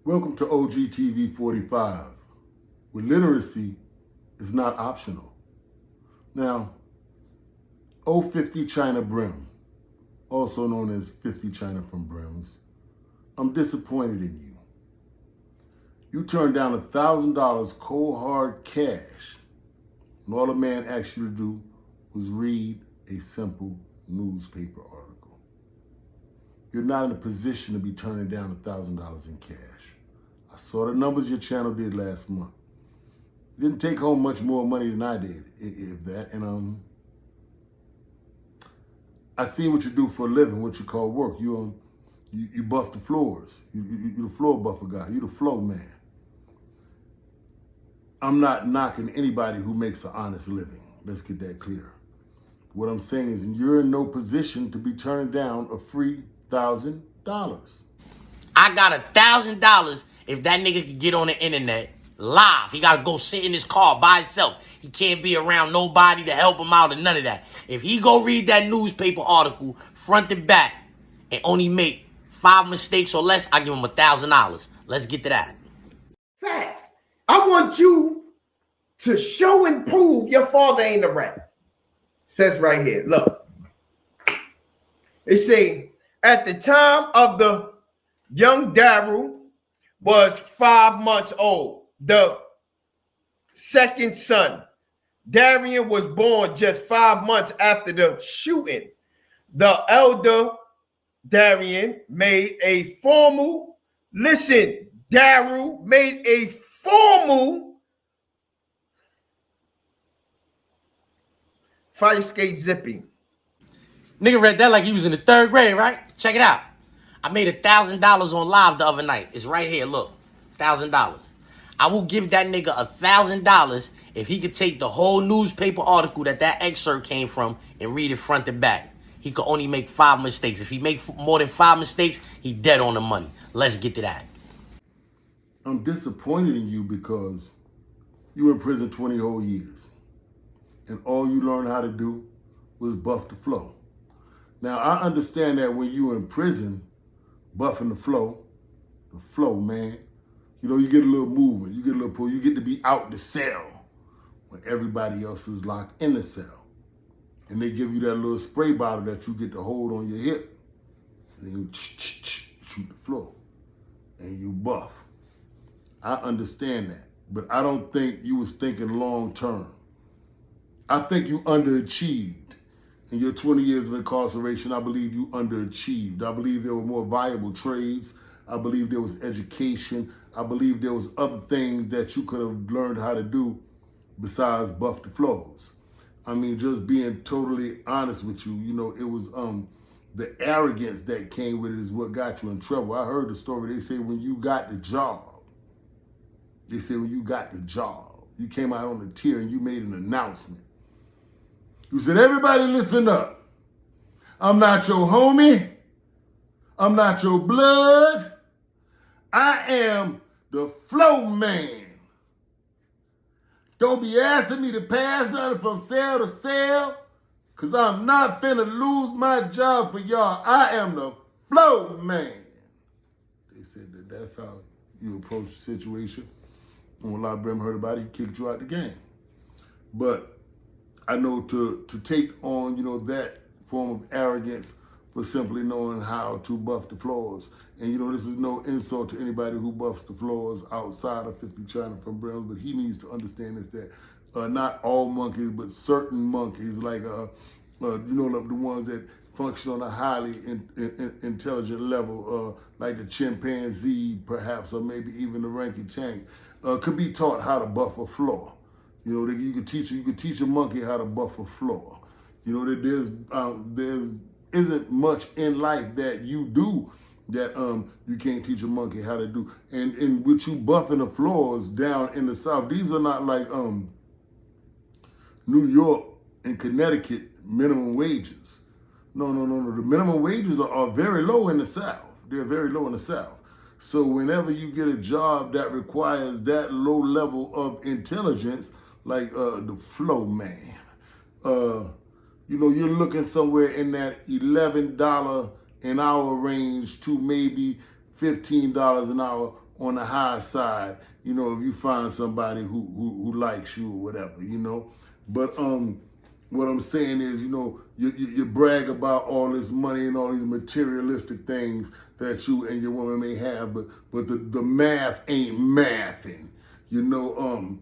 Welcome to OGTV 45, where literacy is not optional. Now, 050 Chyna Brim, also known as 50 Chyna from Brims, I'm disappointed in you. You turned down $1,000 cold hard cash, and all a man asked you to do was read a simple newspaper article. You're not in a position to be turning down $1,000 in cash. I saw the numbers your channel did last month. You didn't take home much more money than I did, if that. And I see what you do for a living, what you call work. You buff the floors. You're the floor buffer guy. You're the flow man. I'm not knocking anybody who makes an honest living. Let's get that clear. What I'm saying is you're in no position to be turning down a free $1,000. I got $1,000 if that nigga could get on the internet live. He gotta go sit in his car by himself. He can't be around nobody to help him out or none of that. If he go read that newspaper article front and back and only make 5 mistakes or less, I give him $1,000. Let's get to that. Facts. I want you to show and prove your father ain't a rat. Says right here. Look. It say, at the time of the young Daryl was 5 months old. The second son, Darian, was born just 5 months after the shooting. The elder Darian made a formal, listen, Daryl made a formal fire skate zipping. Nigga read that like he was in the 3rd grade, right? Check it out. I made $1,000 on live the other night. It's right here, look. $1,000. I will give that nigga $1,000 if he could take the whole newspaper article that excerpt came from and read it front to back. He could only make 5 mistakes. If he make more than 5 mistakes, he dead on the money. Let's get to that. I'm disappointed in you because you were in prison 20 whole years. And all you learned how to do was buff the flow. Now, I understand that when you were in prison, buffing the flow, man, you know, you get a little movement, you get a little pull, you get to be out the cell when everybody else is locked in the cell. And they give you that little spray bottle that you get to hold on your hip. And then you shoot the floor. And you buff. I understand that. But I don't think you was thinking long term. I think you underachieved. In your 20 years of incarceration, I believe you underachieved. I believe there were more viable trades. I believe there was education. I believe there was other things that you could have learned how to do besides buff the flows. I mean, just being totally honest with you, you know, it was the arrogance that came with it is what got you in trouble. I heard the story. They say when you got the job, you came out on the tier and you made an announcement. You said, everybody listen up. I'm not your homie. I'm not your blood. I am the flow man. Don't be asking me to pass nothing from cell to cell, because I'm not finna lose my job for y'all. I am the flow man. They said that's how you approach the situation. And when Chyna Brim heard about it, he kicked you out the game. But I know to take on, you know, that form of arrogance for simply knowing how to buff the floors. And, you know, this is no insult to anybody who buffs the floors outside of 50 Chyna from Brims, but he needs to understand this, that not all monkeys, but certain monkeys, like, you know, the ones that function on a highly intelligent level, like the chimpanzee, perhaps, or maybe even the orangutan, could be taught how to buff a floor. You know, you could teach a monkey how to buff a floor. You know, there's isn't much in life that you do that you can't teach a monkey how to do. And with you buffing the floors down in the South, these are not like New York and Connecticut minimum wages. No. The minimum wages are very low in the South. They're very low in the South. So whenever you get a job that requires that low level of intelligence, like the flow man, you know, you're looking somewhere in that $11 an hour range to maybe $15 an hour on the high side, you know, if you find somebody who likes you or whatever, you know. But what I'm saying is, you know, you brag about all this money and all these materialistic things that you and your woman may have, but the math ain't mathing. You know,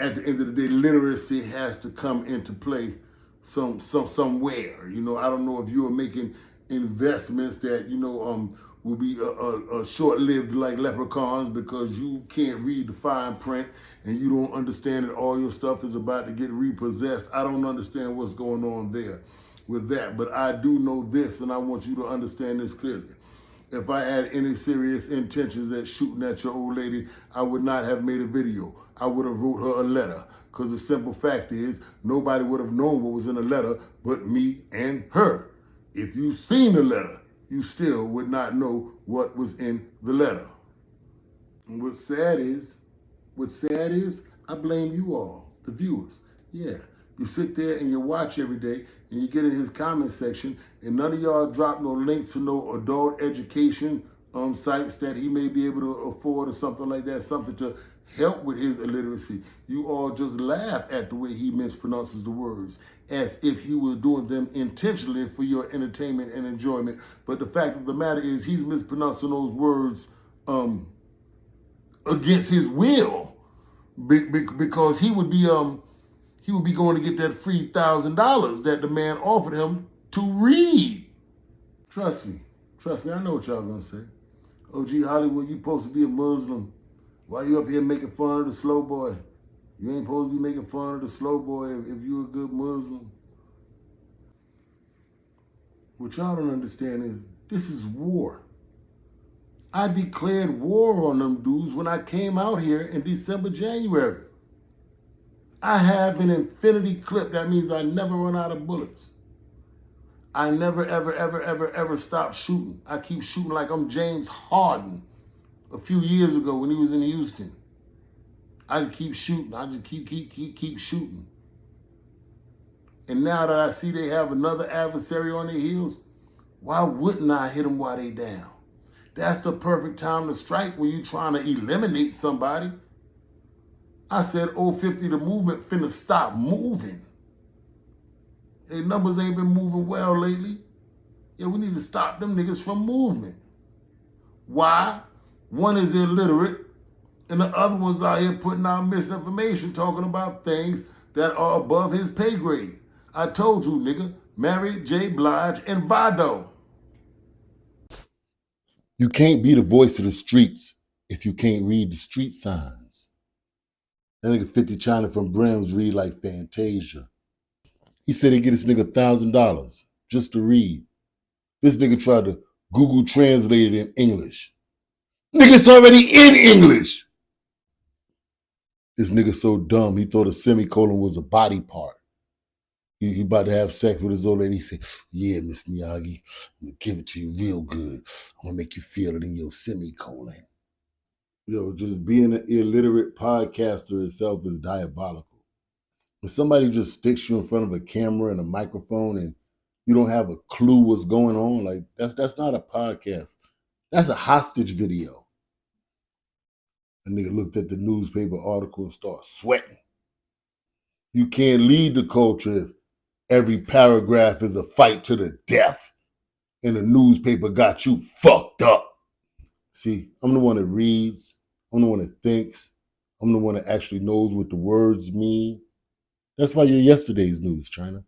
at the end of the day, literacy has to come into play somewhere. You know, I don't know if you are making investments that, you know, will be short-lived like leprechauns because you can't read the fine print and you don't understand that all your stuff is about to get repossessed. I don't understand what's going on there with that, but I do know this, and I want you to understand this clearly. If I had any serious intentions at shooting at your old lady, I would not have made a video. I would have wrote her a letter. Because the simple fact is, nobody would have known what was in the letter but me and her. If you seen the letter, you still would not know what was in the letter. And what's sad is, I blame you all, the viewers. Yeah, you sit there and you watch every day and you get in his comment section and none of y'all drop no links to no adult education sites that he may be able to afford or something like that, something to help with his illiteracy. You all just laugh at the way he mispronounces the words as if he was doing them intentionally for your entertainment and enjoyment. But the fact of the matter is he's mispronouncing those words against his will because he would be going to get that free $1,000 that the man offered him to read. Trust me, I know what y'all gonna say. OG Hollywood, you supposed to be a Muslim. Why you up here making fun of the slow boy? You ain't supposed to be making fun of the slow boy if you're a good Muslim. What y'all don't understand is this is war. I declared war on them dudes when I came out here in December, January. I have an infinity clip. That means I never run out of bullets. I never, ever stop shooting. I keep shooting like I'm James Harden a few years ago when he was in Houston. I just keep shooting. I just keep shooting. And now that I see they have another adversary on their heels, why wouldn't I hit them while they down? That's the perfect time to strike when you're trying to eliminate somebody. I said, 050, the movement finna stop moving. Their numbers ain't been moving well lately. Yeah, we need to stop them niggas from movement. Why? One is illiterate, and the other one's out here putting out misinformation, talking about things that are above his pay grade. I told you, nigga, Mary J. Blige and Vado. You can't be the voice of the streets if you can't read the street signs. That nigga 50 Chyna from Brims read like Fantasia. He said he'd get this nigga $1,000 just to read. This nigga tried to Google translate it in English. Nigga, it's already in English. This nigga so dumb, he thought a semicolon was a body part. He about to have sex with his old lady. He said, yeah, Miss Miyagi, I'm gonna give it to you real good. I'm gonna make you feel it in your semicolon. Yo, just being an illiterate podcaster itself is diabolical. When somebody just sticks you in front of a camera and a microphone and you don't have a clue what's going on, like that's not a podcast. That's a hostage video. A nigga looked at the newspaper article and started sweating. You can't lead the culture if every paragraph is a fight to the death and the newspaper got you fucked up. See, I'm the one that reads. I'm the one that thinks. I'm the one that actually knows what the words mean. That's why you're yesterday's news, Chyna.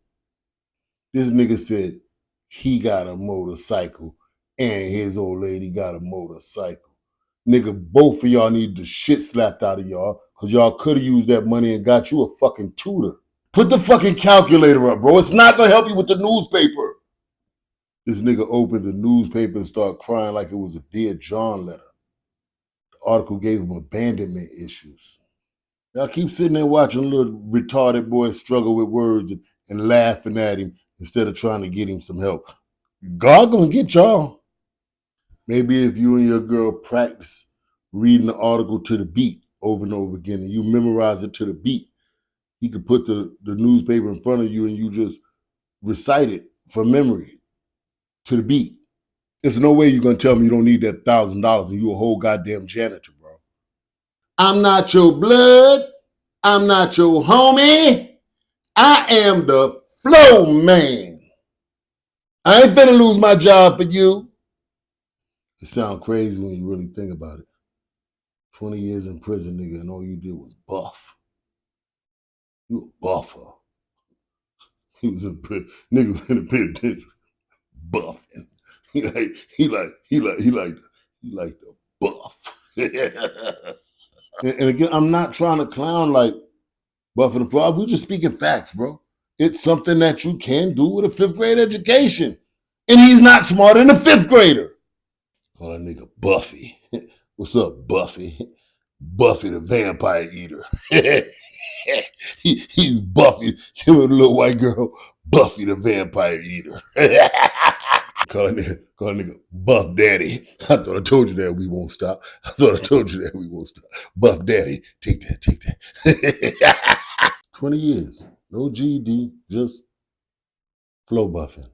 This nigga said he got a motorcycle and his old lady got a motorcycle. Nigga, both of y'all need the shit slapped out of y'all because y'all could have used that money and got you a fucking tutor. Put the fucking calculator up, bro. It's not going to help you with the newspaper. This nigga opened the newspaper and started crying like it was a Dear John letter. The article gave him abandonment issues. Y'all keep sitting there watching a little retarded boy struggle with words and laughing at him instead of trying to get him some help. God gonna get y'all. Maybe if you and your girl practice reading the article to the beat over and over again and you memorize it to the beat, he could put the newspaper in front of you and you just recite it from memory to the beat. There's no way you're gonna tell me you don't need that $1,000 and you a whole goddamn janitor, bro. I'm not your blood. I'm not your homie. I am the flow man. I ain't finna lose my job for you. It sounds crazy when you really think about it. 20 years in prison, nigga, and all you did was buff. You a buffer. He was in prison. Nigga was in the penitentiary, buffing. He like the buff. and again, I'm not trying to clown like buffing the floor. We're just speaking facts, bro. It's something that you can do with a 5th grade education. And he's not smarter than a 5th grader. Call that nigga Buffy. What's up, Buffy? Buffy the vampire eater. He's Buffy. Him and the little white girl, Buffy the vampire eater. Call that nigga Buff Daddy. I thought I told you that we won't stop. 'Buff Daddy, take that. 20 years, no GED, just flow buffing.